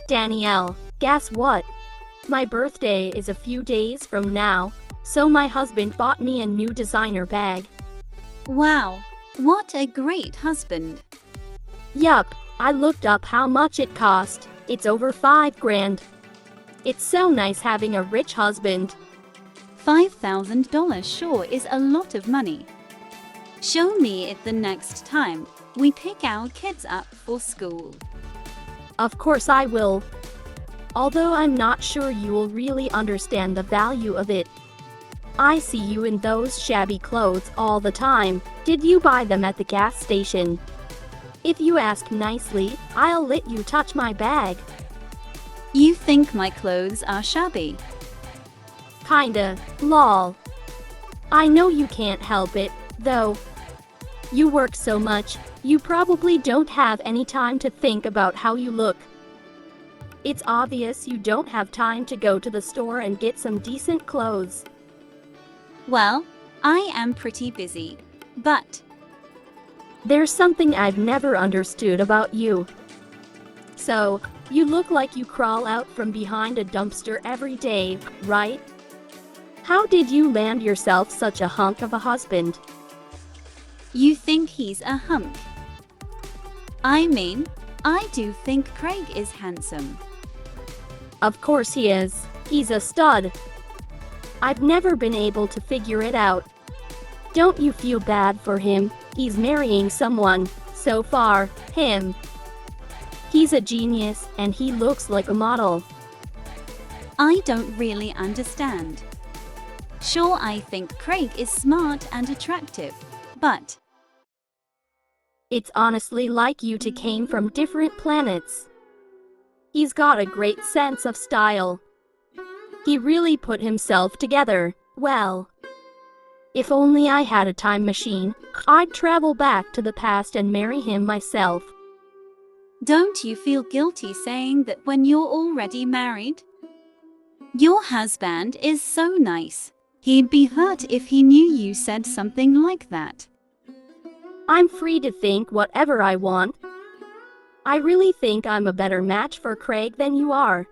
Danielle, guess what? My birthday is a few days from now, so my husband bought me a new designer bag. Wow, what a great husband. Yup, I looked up how much it cost. It's over 5 grand. It's so nice having a rich husband. $5,000 sure is a lot of money. Show me it the next time we pick our kids up for school. Of course I will. Although I'm not sure you will really understand the value of it. I see you in those shabby clothes all the time. Did you buy them at the gas station? If you ask nicely, I'll let you touch my bag. You think my clothes are shabby? Kinda, lol. I know you can't help it, though. You work so much, you probably don't have any time to think about how you look. It's obvious you don't have time to go to the store and get some decent clothes. Well, I am pretty busy, but there's something I've never understood about you. So, you look like you crawl out from behind a dumpster every day, right? How did you land yourself such a hunk of a husband? You think he's a hunk? I mean, I do think Craig is handsome. Of course he is. He's a stud. I've never been able to figure it out. Don't you feel bad for him? He's marrying someone. So far, him. He's a genius, and he looks like a model. I don't really understand. Sure, I think Craig is smart and attractive, but it's honestly like you two came from different planets. He's got a great sense of style. He really put himself together well. If only I had a time machine, I'd travel back to the past and marry him myself. Don't you feel guilty saying that when you're already married? Your husband is so nice. He'd be hurt if he knew you said something like that. I'm free to think whatever I want. I really think I'm a better match for Craig than you are.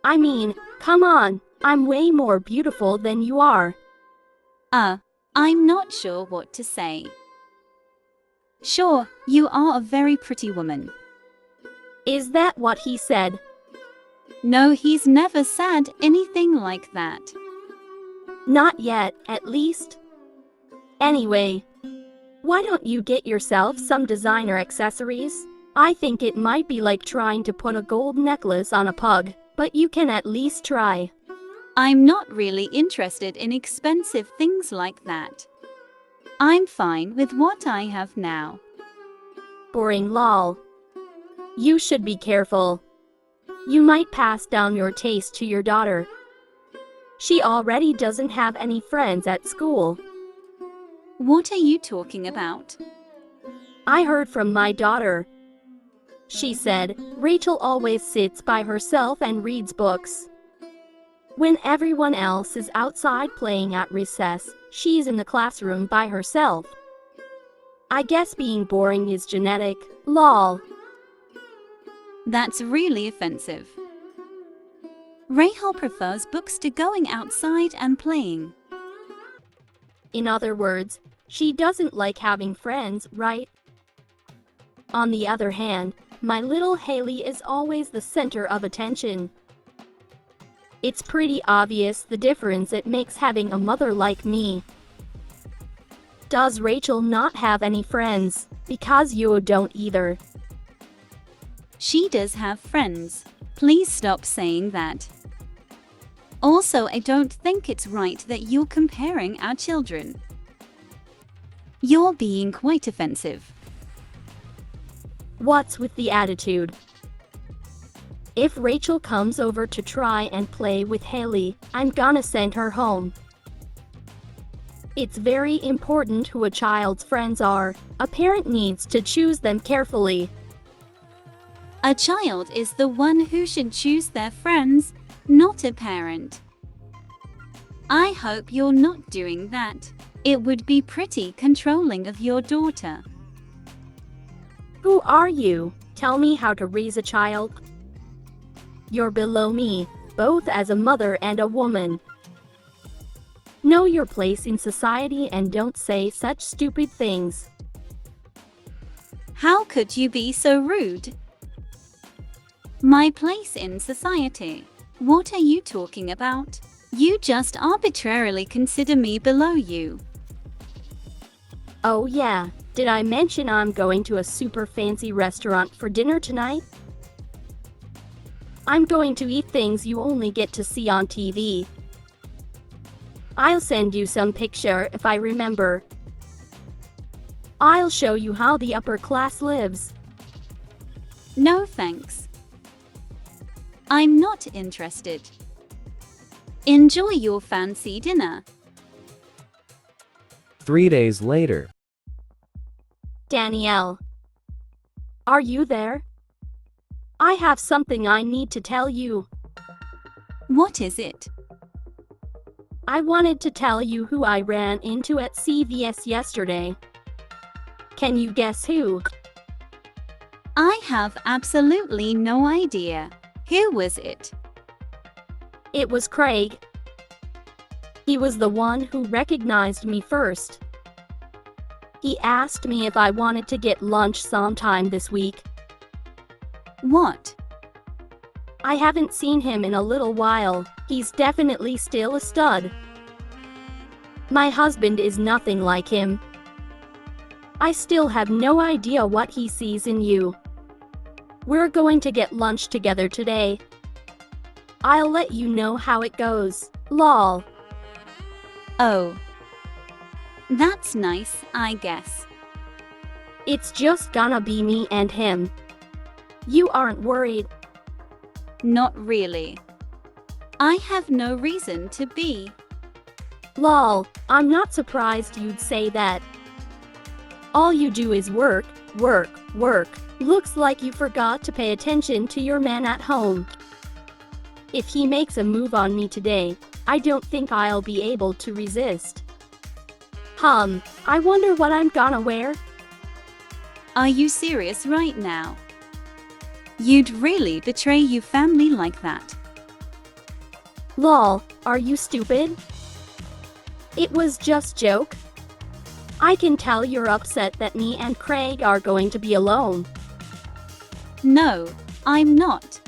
I mean, come on, I'm way more beautiful than you are. I'm not sure what to say. Sure, you are a very pretty woman. Is that what he said? No, he's never said anything like that. Not yet, at least. Anyway, why don't you get yourself some designer accessories? I think it might be like trying to put a gold necklace on a pug, but you can at least try. I'm not really interested in expensive things like that. I'm fine with what I have now. Boring lol. You should be careful. You might pass down your taste to your daughter. She already doesn't have any friends at school. What are you talking about? I heard from my daughter. She said, Rachel always sits by herself and reads books. When everyone else is outside playing at recess, she's in the classroom by herself. I guess being boring is genetic, lol. That's really offensive. Rachel prefers books to going outside and playing. In other words, she doesn't like having friends, right? On the other hand, my little Haley is always the center of attention. It's pretty obvious the difference it makes having a mother like me. Does Rachel not have any friends? Because you don't either. She does have friends. Please stop saying that. Also, I don't think it's right that you're comparing our children. You're being quite offensive. What's with the attitude? If Rachel comes over to try and play with Haley, I'm gonna send her home. It's very important who a child's friends are. A parent needs to choose them carefully. A child is the one who should choose their friends, not a parent. I hope you're not doing that. It would be pretty controlling of your daughter. Who are you? Tell me how to raise a child. You're below me, both as a mother and a woman. Know your place in society and don't say such stupid things. How could you be so rude? My place in society? What are you talking about? You just arbitrarily consider me below you. Oh yeah, did I mention I'm going to a super fancy restaurant for dinner tonight? I'm going to eat things you only get to see on TV. I'll send you some picture if I remember. I'll show you how the upper class lives. No thanks. I'm not interested. Enjoy your fancy dinner. 3 days later. Danielle. Are you there? I have something I need to tell you. What is it? I wanted to tell you who I ran into at CVS yesterday. Can you guess who? I have absolutely no idea. Who was it? It was Craig. He was the one who recognized me first. He asked me if I wanted to get lunch sometime this week. What? I haven't seen him in a little while. He's definitely still a stud. My husband is nothing like him. I still have no idea what he sees in you. We're going to get lunch together today. I'll let you know how it goes. Lol. Oh. That's nice, I guess. It's just gonna be me and him. You aren't worried? Not really. I have no reason to be. Lol, I'm not surprised you'd say that. All you do is work, work, work. Looks like you forgot to pay attention to your man at home. If he makes a move on me today, I don't think I'll be able to resist. I wonder what I'm gonna wear. Are you serious right now? You'd really betray your family like that? Lol, are you stupid? It was just joke. I can tell you're upset that me and Craig are going to be alone. No, I'm not.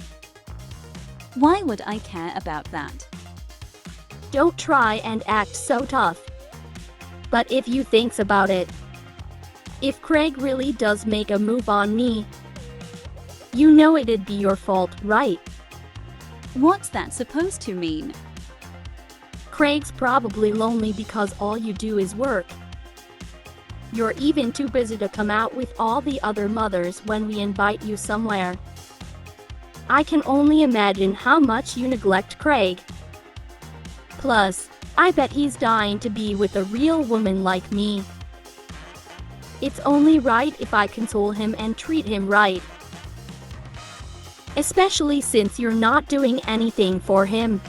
Why would I care about that? Don't try and act so tough. But if you thinks about it, if Craig really does make a move on me, you know it'd be your fault, right? What's that supposed to mean? Craig's probably lonely because all you do is work. You're even too busy to come out with all the other mothers when we invite you somewhere. I can only imagine how much you neglect Craig. Plus, I bet he's dying to be with a real woman like me. It's only right if I console him and treat him right. Especially since you're not doing anything for him.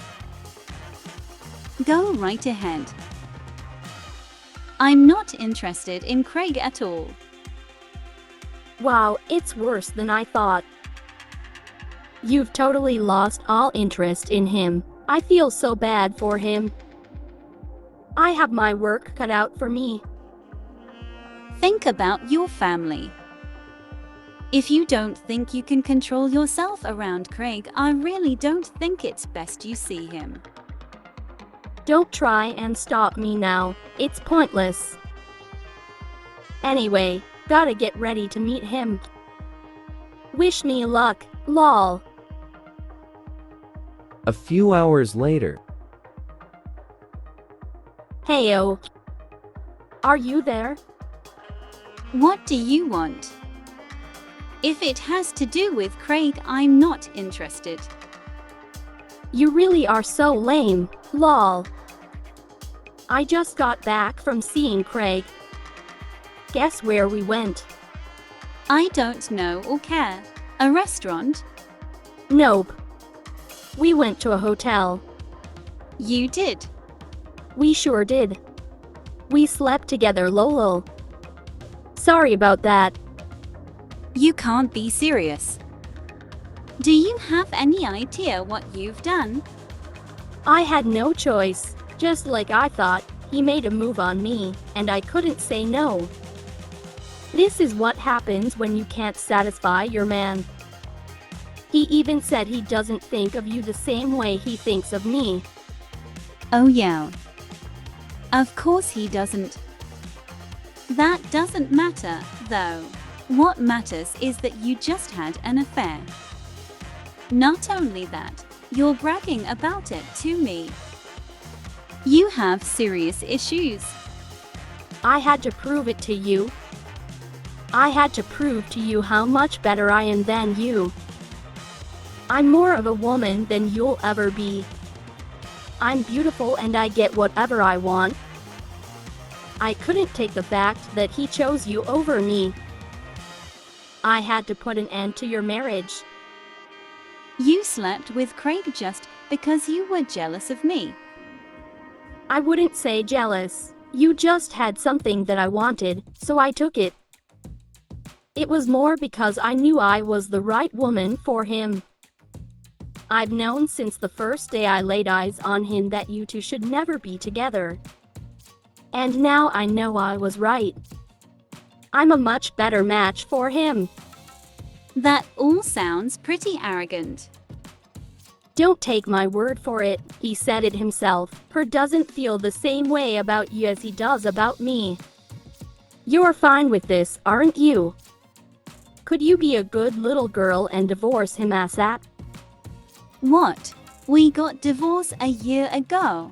Go right ahead. I'm not interested in Craig at all. Wow, it's worse than I thought. You've totally lost all interest in him. I feel so bad for him. I have my work cut out for me. Think about your family. If you don't think you can control yourself around Craig, I really don't think it's best you see him. Don't try and stop me now. It's pointless. Anyway, gotta get ready to meet him. Wish me luck, lol. A few hours later. Heyo. Are you there? What do you want? If it has to do with Craig, I'm not interested. You really are so lame, lol. I just got back from seeing Craig. Guess where we went? I don't know or care. A restaurant? Nope. We went to a hotel. You did? We sure did. We slept together, lol. Sorry about that. You can't be serious. Do you have any idea what you've done? I had no choice. Just like I thought, he made a move on me, and I couldn't say no. This is what happens when you can't satisfy your man. He even said he doesn't think of you the same way he thinks of me. Oh yeah. Of course he doesn't. That doesn't matter, though. What matters is that you just had an affair. Not only that, you're bragging about it to me. You have serious issues. I had to prove it to you. I had to prove to you how much better I am than you. I'm more of a woman than you'll ever be. I'm beautiful and I get whatever I want. I couldn't take the fact that he chose you over me. I had to put an end to your marriage. You slept with Craig just because you were jealous of me. I wouldn't say jealous. You just had something that I wanted, so I took it. It was more because I knew I was the right woman for him. I've known since the first day I laid eyes on him that you two should never be together. And now I know I was right. I'm a much better match for him. That all sounds pretty arrogant. Don't take my word for it, he said it himself. Her doesn't feel the same way about you as he does about me. You're fine with this, aren't you? Could you be a good little girl and divorce him ASAP? What? We got divorced a year ago.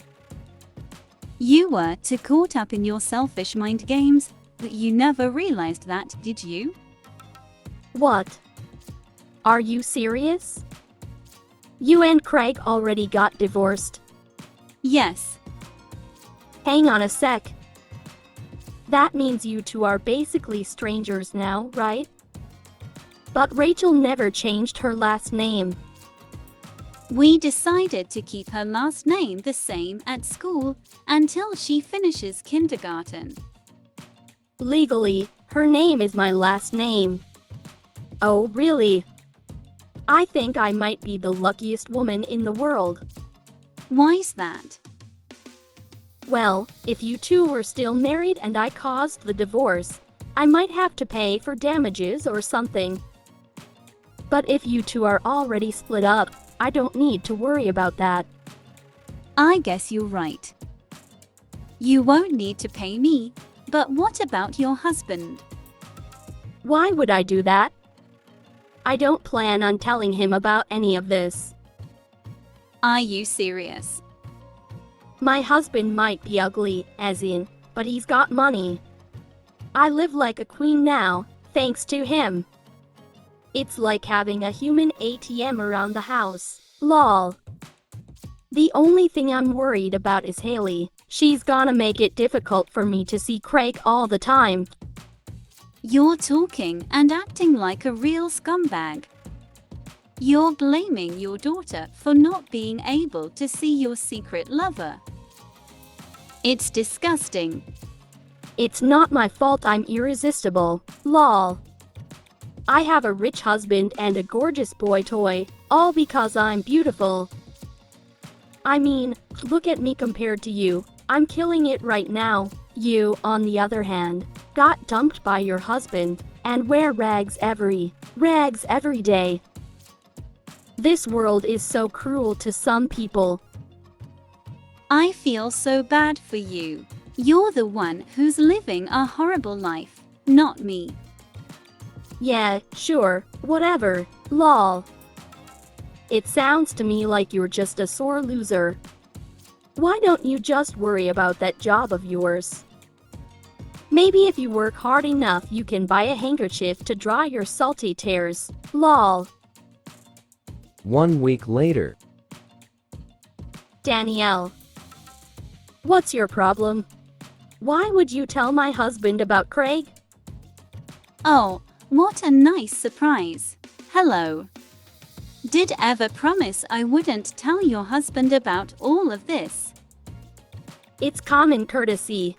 You were too caught up in your selfish mind games that you never realized that, did you? What? Are you serious? You and Craig already got divorced. Yes. Hang on a sec. That means you two are basically strangers now, right? But Rachel never changed her last name. We decided to keep her last name the same at school until she finishes kindergarten. Legally, her name is my last name. Oh, really? I think I might be the luckiest woman in the world. Why's that? Well, if you two were still married and I caused the divorce, I might have to pay for damages or something. But if you two are already split up, I don't need to worry about that. I guess you're right. You won't need to pay me, but what about your husband? Why would I do that? I don't plan on telling him about any of this. Are you serious? My husband might be ugly, as in, but he's got money. I live like a queen now, thanks to him. It's like having a human ATM around the house. Lol. The only thing I'm worried about is Haley. She's gonna make it difficult for me to see Craig all the time. You're talking and acting like a real scumbag. You're blaming your daughter for not being able to see your secret lover. It's disgusting. It's not my fault I'm irresistible. Lol. I have a rich husband and a gorgeous boy toy, all because I'm beautiful. I mean, look at me compared to you. I'm killing it right now. You, on the other hand, got dumped by your husband and wear rags every day. This world is so cruel to some people. I feel so bad for you. You're the one who's living a horrible life, not me. Yeah, sure, whatever, lol. It sounds to me like you're just a sore loser. Why don't you just worry about that job of yours? Maybe if you work hard enough you can buy a handkerchief to dry your salty tears, lol. 1 week later. Danielle. What's your problem? Why would you tell my husband about Craig? Oh, what a nice surprise. Hello. Did ever promise I wouldn't tell your husband about all of this? It's common courtesy.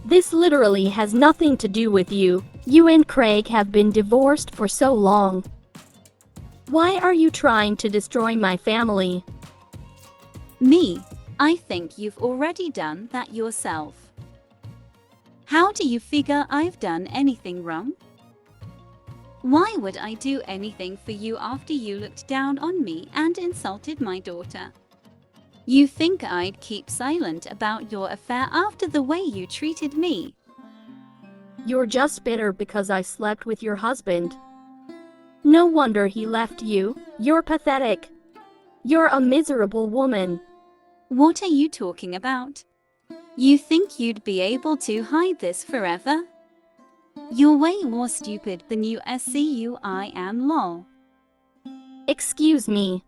This literally has nothing to do with you. You and Craig have been divorced for so long. Why are you trying to destroy my family? Me? I think you've already done that yourself. How do you figure I've done anything wrong? Why would I do anything for you after you looked down on me and insulted my daughter? You think I'd keep silent about your affair after the way you treated me? You're just bitter because I slept with your husband. No wonder he left you. You're pathetic. You're a miserable woman. What are you talking about? You think you'd be able to hide this forever? You're way more stupid than you I am, lol. Excuse me.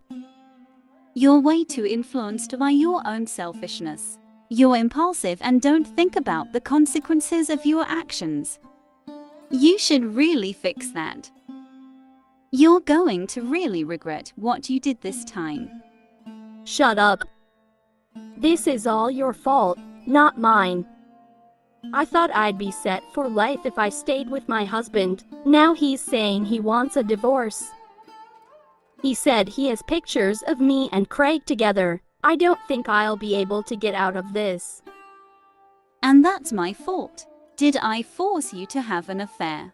You're way too influenced by your own selfishness. You're impulsive and don't think about the consequences of your actions. You should really fix that. You're going to really regret what you did this time. Shut up. This is all your fault, not mine. I thought I'd be set for life if I stayed with my husband. Now he's saying he wants a divorce. He said he has pictures of me and Craig together. I don't think I'll be able to get out of this. And that's my fault. Did I force you to have an affair?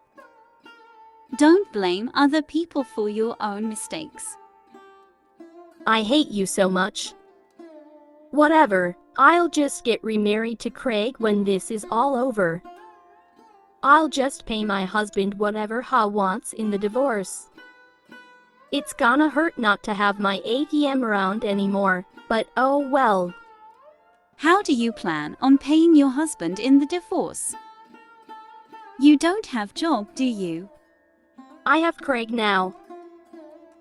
Don't blame other people for your own mistakes. I hate you so much. Whatever, I'll just get remarried to Craig when this is all over. I'll just pay my husband whatever he wants in the divorce. It's gonna hurt not to have my ATM around anymore, but oh well. How do you plan on paying your husband in the divorce? You don't have job, do you? I have Craig now.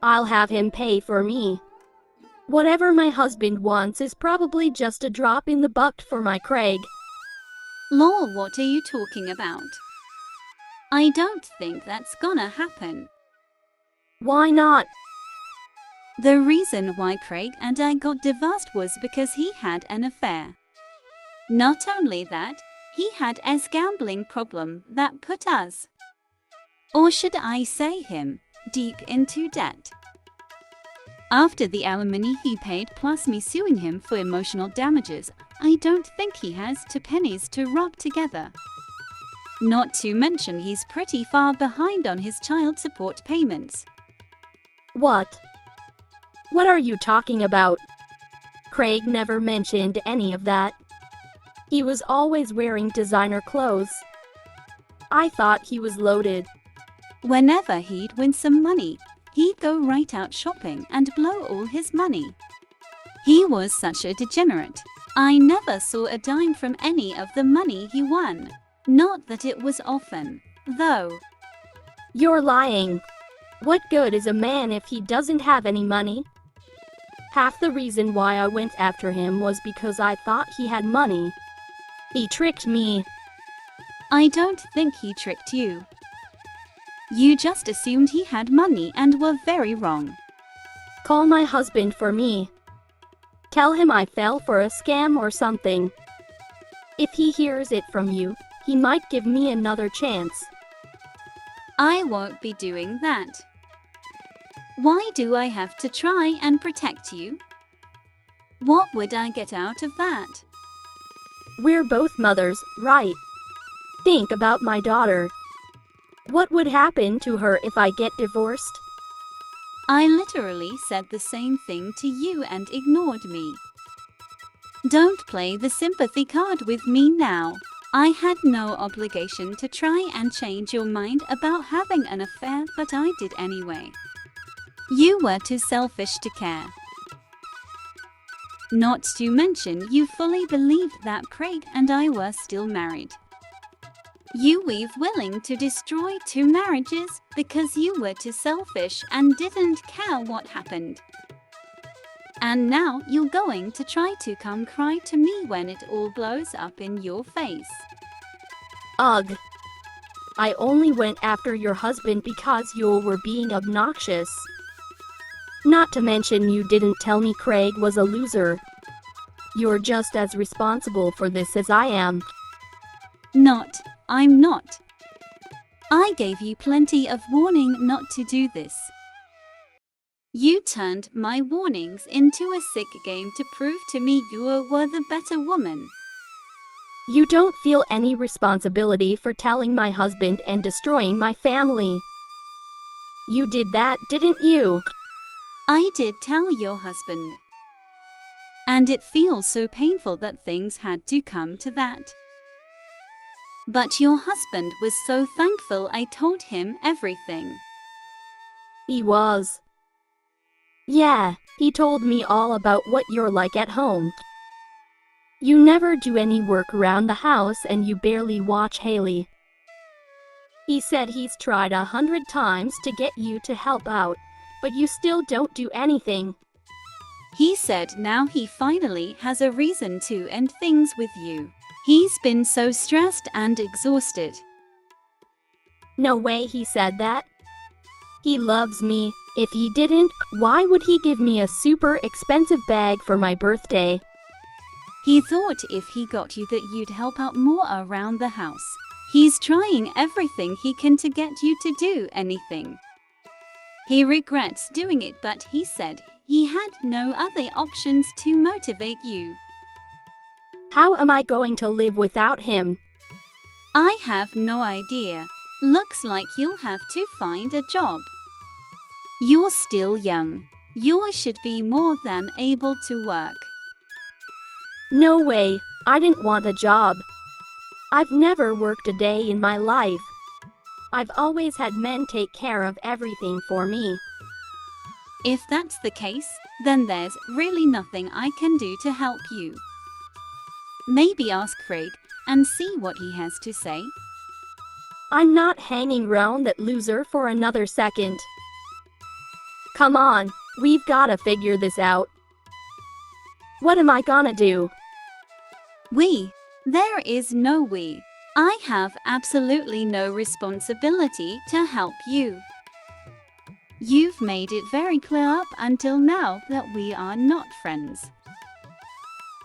I'll have him pay for me. Whatever my husband wants is probably just a drop in the bucket for my Craig. Lol, what are you talking about? I don't think that's gonna happen. Why not? The reason why Craig and I got divorced was because he had an affair. Not only that, he had a gambling problem that put us, or should I say him, deep into debt. After the alimony he paid plus me suing him for emotional damages, I don't think he has two pennies to rub together. Not to mention he's pretty far behind on his child support payments. What? What are you talking about? Craig never mentioned any of that. He was always wearing designer clothes. I thought he was loaded. Whenever he'd win some money, he'd go right out shopping and blow all his money. He was such a degenerate. I never saw a dime from any of the money he won. Not that it was often, though. You're lying. What good is a man if he doesn't have any money? Half the reason why I went after him was because I thought he had money. He tricked me. I don't think he tricked you. You just assumed he had money and were very wrong. Call my husband for me. Tell him I fell for a scam or something. If he hears it from you, he might give me another chance. I won't be doing that. Why do I have to try and protect you? What would I get out of that? We're both mothers, right? Think about my daughter. What would happen to her if I get divorced? I literally said the same thing to you and ignored me. Don't play the sympathy card with me now. I had no obligation to try and change your mind about having an affair, but I did anyway. You were too selfish to care. Not to mention, you fully believed that Craig and I were still married. You were willing to destroy 2 marriages because you were too selfish and didn't care what happened. And now you're going to try to come cry to me when it all blows up in your face. Ugh. I only went after your husband because you were being obnoxious. Not to mention you didn't tell me Craig was a loser. You're just as responsible for this as I am. Not. I'm not. I gave you plenty of warning not to do this. You turned my warnings into a sick game to prove to me you were the better woman. You don't feel any responsibility for telling my husband and destroying my family. You did that, didn't you? I did tell your husband. And it feels so painful that things had to come to that. But your husband was so thankful I told him everything. He was. Yeah, he told me all about what you're like at home. You never do any work around the house and you barely watch Haley. He said he's tried 100 times to get you to help out, but you still don't do anything. He said now he finally has a reason to end things with you. He's been so stressed and exhausted. No way he said that. He loves me. If he didn't, why would he give me a super expensive bag for my birthday? He thought if he got you that you'd help out more around the house. He's trying everything he can to get you to do anything. He regrets doing it, but he said he had no other options to motivate you. How am I going to live without him? I have no idea. Looks like you'll have to find a job. You're still young. You should be more than able to work. No way, I didn't want a job. I've never worked a day in my life. I've always had men take care of everything for me. If that's the case, then there's really nothing I can do to help you. Maybe ask Craig and see what he has to say. I'm not hanging around that loser for another second. Come on, we've gotta figure this out. What am I gonna do? We. There is no we. I have absolutely no responsibility to help you. You've made it very clear up until now that we are not friends.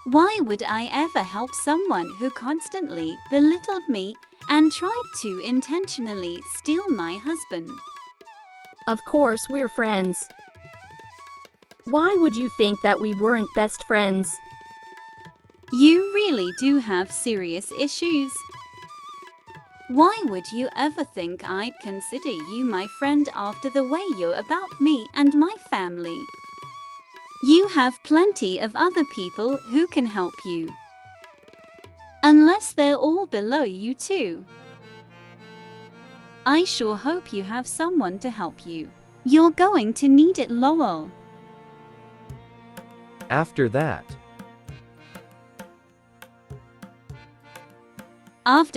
Why would I ever help someone who constantly belittled me and tried to intentionally steal my husband? Of course we're friends. Why would you think that we weren't best friends? You really do have serious issues. Why would you ever think I'd consider you my friend after the way you're about me and my family? You have plenty of other people who can help you. Unless they're all below you too. I sure hope you have someone to help you. You're going to need it, Lowell. After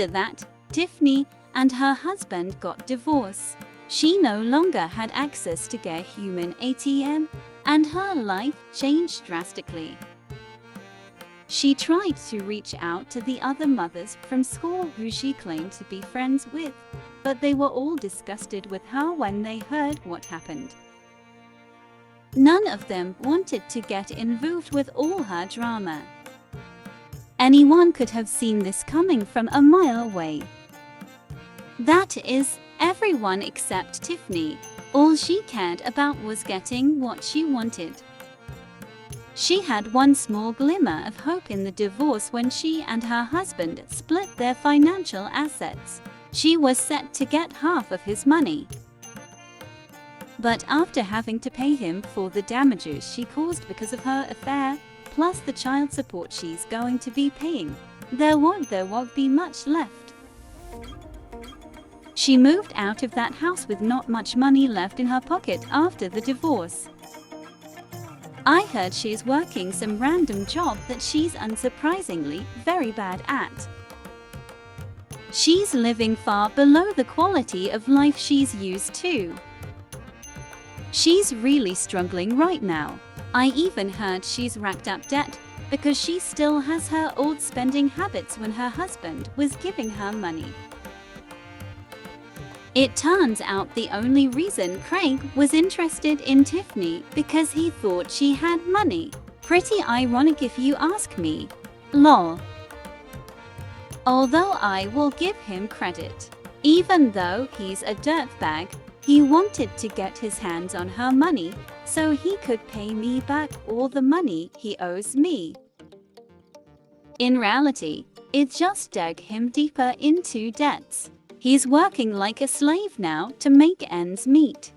that, Tiffany and her husband got divorced. She no longer had access to their human ATM, and her life changed drastically. She tried to reach out to the other mothers from school who she claimed to be friends with, but they were all disgusted with her when they heard what happened. None of them wanted to get involved with all her drama. Anyone could have seen this coming from a mile away. That is, everyone except Tiffany. All she cared about was getting what she wanted. She had one small glimmer of hope in the divorce when she and her husband split their financial assets. She was set to get half of his money. But after having to pay him for the damages she caused because of her affair, plus the child support she's going to be paying, there won't be much left. She moved out of that house with not much money left in her pocket after the divorce. I heard she's working some random job that she's unsurprisingly very bad at. She's living far below the quality of life she's used to. She's really struggling right now. I even heard she's racked up debt because she still has her old spending habits when her husband was giving her money. It turns out the only reason Craig was interested in Tiffany because he thought she had money. Pretty ironic if you ask me. Lol. Although I will give him credit. Even though he's a dirtbag, he wanted to get his hands on her money so he could pay me back all the money he owes me. In reality, it just dug him deeper into debts. He's working like a slave now to make ends meet.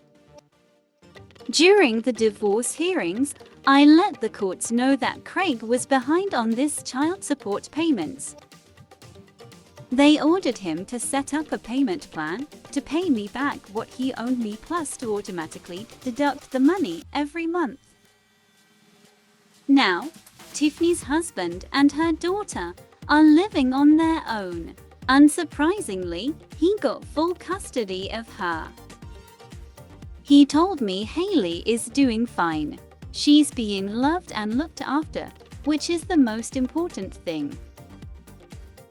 During the divorce hearings, I let the courts know that Craig was behind on this child support payments. They ordered him to set up a payment plan to pay me back what he owed me, plus to automatically deduct the money every month. Now, Tiffany's husband and her daughter are living on their own. Unsurprisingly, he got full custody of her. He told me Haley is doing fine. She's being loved and looked after, which is the most important thing.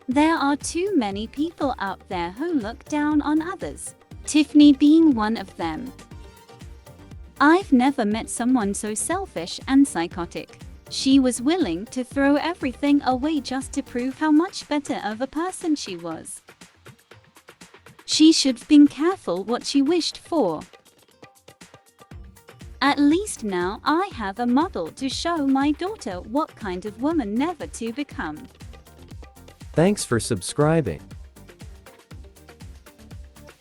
There are too many people out there who look down on others, Tiffany being one of them. I've never met someone so selfish and psychotic. She was willing to throw everything away just to prove how much better of a person she was. She should have been careful what she wished for. At least now I have a model to show my daughter what kind of woman never to become. Thanks for subscribing.